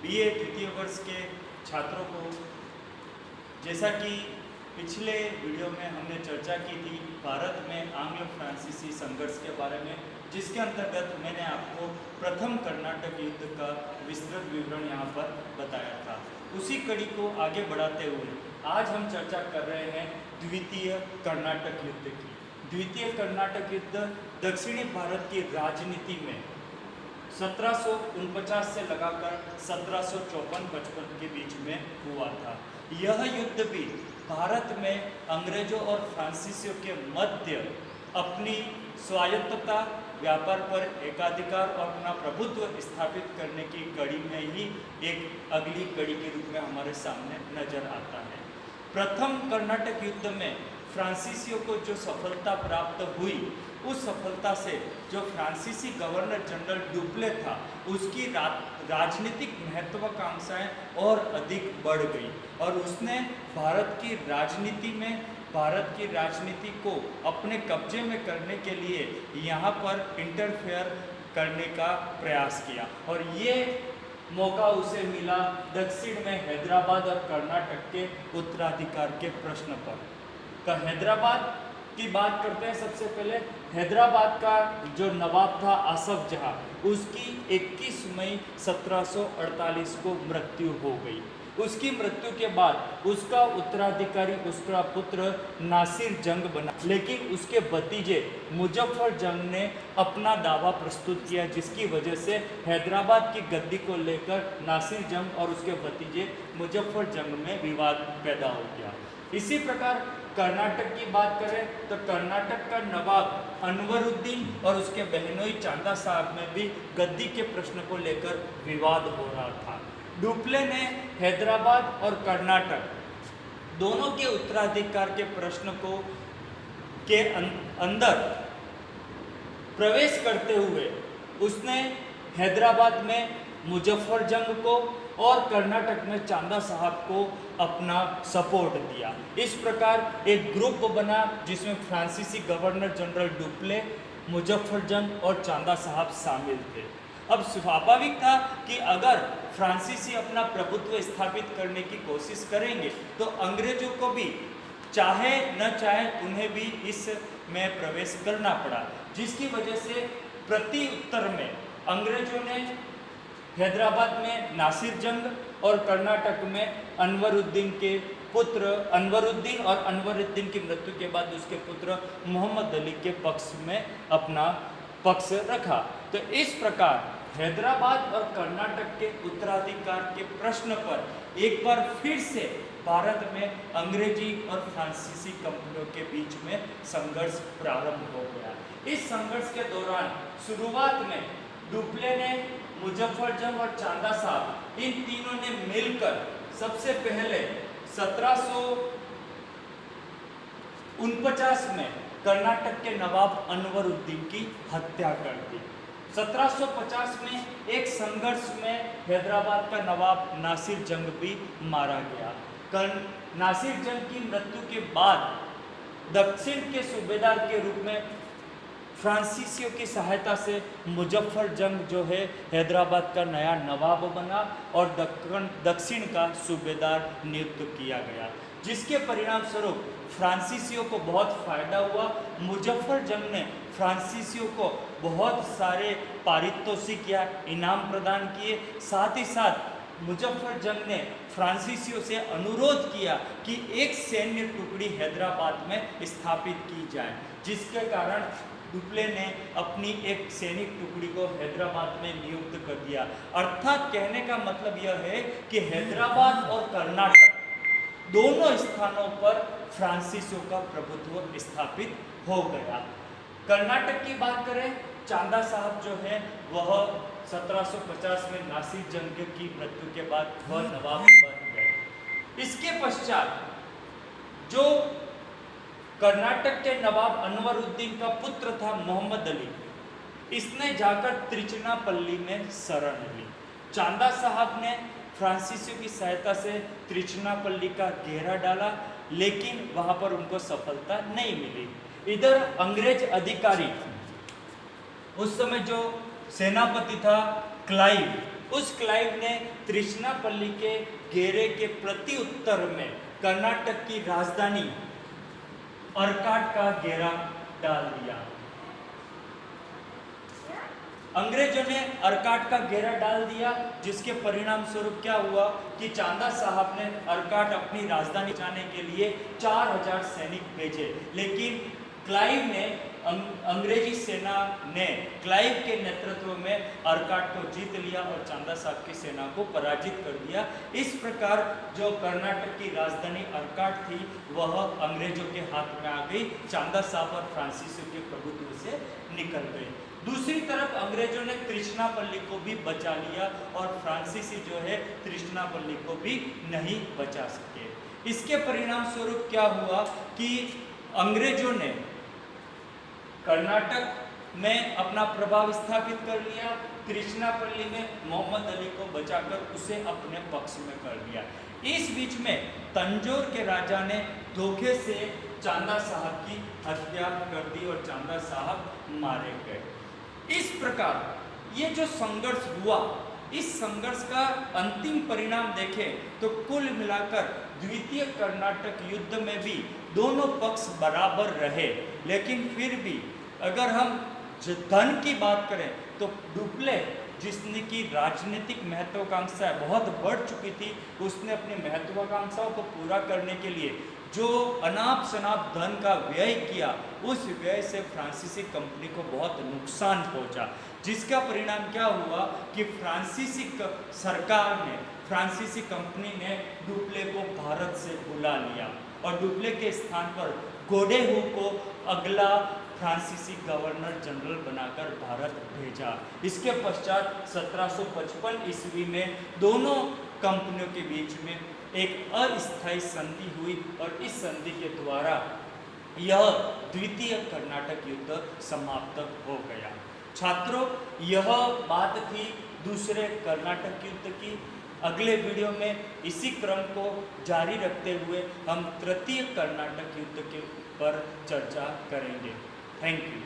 BA तृतीय वर्ष के छात्रों को, जैसा कि पिछले वीडियो में हमने चर्चा की थी भारत में आंग्ल फ्रांसीसी संघर्ष के बारे में, जिसके अंतर्गत मैंने आपको प्रथम कर्नाटक युद्ध का विस्तृत विवरण यहाँ पर बताया था। उसी कड़ी को आगे बढ़ाते हुए आज हम चर्चा कर रहे हैं द्वितीय कर्नाटक युद्ध की। द्वितीय कर्नाटक युद्ध दक्षिणी भारत की राजनीति में 1749 से लगाकर 1754-55 के बीच में हुआ था। यह युद्ध भी भारत में अंग्रेजों और फ्रांसीसियों के मध्य अपनी स्वायत्तता, व्यापार पर एकाधिकार और अपना प्रभुत्व स्थापित करने की कड़ी में ही एक अगली कड़ी के रूप में हमारे सामने नजर आता है। प्रथम कर्नाटक युद्ध में फ्रांसीसियों को जो सफलता प्राप्त हुई, उस सफलता से जो फ्रांसीसी गवर्नर जनरल डुप्ले था, उसकी राजनीतिक महत्वाकांक्षाएं और अधिक बढ़ गई और उसने भारत की राजनीति को अपने कब्जे में करने के लिए यहाँ पर इंटरफेयर करने का प्रयास किया और ये मौका उसे मिला दक्षिण में हैदराबाद और कर्नाटक के उत्तराधिकार के प्रश्न पर। तो हैदराबाद की बात करते हैं। सबसे पहले हैदराबाद का जो नवाब था आसफ जहां, उसकी 21 मई 1748 को मृत्यु हो गई। उसकी मृत्यु के बाद उसका उत्तराधिकारी, उसका पुत्र नासिर जंग बना, लेकिन उसके भतीजे मुजफ्फर जंग ने अपना दावा प्रस्तुत किया, जिसकी वजह से हैदराबाद की गद्दी को लेकर नासिर जंग और उसके भतीजे मुजफ्फर जंग में विवाद पैदा हो गया। इसी प्रकार कर्नाटक की बात करें तो कर्नाटक का नवाब अनवरुद्दीन और उसके बहनोई चांदा साहब में भी गद्दी के प्रश्न को लेकर विवाद हो रहा था। डुप्ले ने हैदराबाद और कर्नाटक दोनों के उत्तराधिकार के प्रश्न को के अंदर प्रवेश करते हुए उसने हैदराबाद में मुजफ्फर जंग को और कर्नाटक में चांदा साहब को अपना सपोर्ट दिया। इस प्रकार एक ग्रुप बना जिसमें फ्रांसीसी गवर्नर जनरल डुप्ले, मुजफ्फर जंग और चांदा साहब शामिल थे। अब स्वाभाविक था कि अगर फ्रांसीसी अपना प्रभुत्व स्थापित करने की कोशिश करेंगे तो अंग्रेजों को भी चाहे न चाहे उन्हें भी इसमें प्रवेश करना पड़ा, जिसकी वजह से प्रति उत्तर में अंग्रेजों ने हैदराबाद में नासिर जंग और कर्नाटक में अनवरुद्दीन के पुत्र अनवरुद्दीन की मृत्यु के बाद उसके पुत्र मोहम्मद अली के पक्ष में अपना पक्ष रखा। तो इस प्रकार हैदराबाद और कर्नाटक के उत्तराधिकार के प्रश्न पर एक बार फिर से भारत में अंग्रेजी और फ्रांसीसी कंपनियों के बीच में संघर्ष प्रारंभ हो गया। इस संघर्ष के दौरान शुरुआत में डुप्ले ने, मुजफ्फर जंग और चांदा साहब, इन तीनों ने मिलकर सबसे पहले 1749 में कर्नाटक के नवाब अनवरुद्दीन की हत्या कर दी। 1750 में एक संघर्ष में हैदराबाद का नवाब नासिर जंग भी मारा गया। नासिर जंग की मृत्यु के बाद दक्षिण के सूबेदार के रूप में फ्रांसीसियों की सहायता से मुजफ्फर जंग जो है हैदराबाद का नया नवाब बना और दक्षिण का सूबेदार नियुक्त किया गया, जिसके परिणाम स्वरूप फ्रांसीसियों को बहुत फायदा हुआ। मुजफ्फर जंग ने फ्रांसीसियों को बहुत सारे पारितोषिक या इनाम प्रदान किए। साथ ही साथ मुजफ्फर जंग ने फ्रांसीसियों से अनुरोध किया कि एक सैन्य टुकड़ी हैदराबाद में स्थापित की जाए, जिसके कारण डुप्ले ने अपनी एक सैनिक टुकड़ी को हैदराबाद में नियुक्त कर दिया। अर्थात कहने का मतलब यह है कि हैदराबाद और कर्नाटक दोनों स्थानों पर फ्रांसीसियों का प्रभुत्व स्थापित हो गया। कर्नाटक की बात करें, चांदा साहब जो है वह 1750 में नासिर जंग की मृत्यु के बाद वह नवाब बन गए। इसके पश्चात जो कर्नाटक के नवाब अनवरुद्दीन का पुत्र था मोहम्मद अली, इसने जाकर त्रिचनापल्ली में शरण ली। चांदा साहब ने फ्रांसीसियों की सहायता से त्रिचनापल्ली का घेरा डाला, लेकिन वहां पर उनको सफलता नहीं मिली। इधर अंग्रेज अधिकारी, उस समय जो सेनापति था क्लाइव, उस क्लाइव ने त्रिचनापल्ली के घेरे के प्रति उत्तर में कर्नाटक की राजधानी अर्काट का घेरा डाल दिया। अंग्रेजों ने अर्काट का घेरा डाल दिया, जिसके परिणाम स्वरूप क्या हुआ कि चांदा साहब ने अर्काट अपनी राजधानी बचाने के लिए 4000 सैनिक भेजे, लेकिन क्लाइव ने अंग्रेजी सेना ने क्लाइव के नेतृत्व में अर्काट को जीत लिया और चांदा साहब की सेना को पराजित कर दिया। इस प्रकार जो कर्नाटक की राजधानी अर्काट थी वह अंग्रेजों के हाथ में आ गई, चांदा साहब और फ्रांसीसियों के प्रभुत्व से निकल गई। दूसरी तरफ अंग्रेजों ने त्रिचनापल्ली को भी बचा लिया और फ्रांसीसी जो है त्रिचनापल्ली को भी नहीं बचा सके। इसके परिणाम स्वरूप क्या हुआ कि अंग्रेजों ने कर्नाटक में अपना प्रभाव स्थापित कर लिया, त्रिचनापल्ली में मोहम्मद अली को बचाकर उसे अपने पक्ष में कर लिया। इस बीच में तंजौर के राजा ने धोखे से चांदा साहब की हत्या कर दी और चांदा साहब मारे गए। इस प्रकार ये जो संघर्ष हुआ, इस संघर्ष का अंतिम परिणाम देखें तो कुल मिलाकर द्वितीय कर्नाटक युद्ध में भी दोनों पक्ष बराबर रहे, लेकिन फिर भी अगर हम धन की बात करें तो डुप्ले जिसने की राजनीतिक महत्वाकांक्षा बहुत बढ़ चुकी थी, उसने अपनी महत्वाकांक्षाओं को पूरा करने के लिए जो अनाप शनाप धन का व्यय किया, उस व्यय से फ्रांसीसी कंपनी को बहुत नुकसान पहुंचा, जिसका परिणाम क्या हुआ कि फ्रांसीसी सरकार ने, फ्रांसीसी कंपनी ने डुप्ले को भारत से बुला लिया और डुप्ले के स्थान पर गोडेहू को अगला फ्रांसीसी गवर्नर जनरल बनाकर भारत भेजा। इसके पश्चात 1755 ईस्वी में दोनों कंपनियों के बीच में एक अस्थायी संधि हुई और इस संधि के द्वारा यह द्वितीय कर्नाटक युद्ध समाप्त हो गया। छात्रों, यह बात थी दूसरे कर्नाटक युद्ध की। अगले वीडियो में इसी क्रम को जारी रखते हुए हम तृतीय कर्नाटक युद्ध के पर चर्चा करेंगे। Thank you.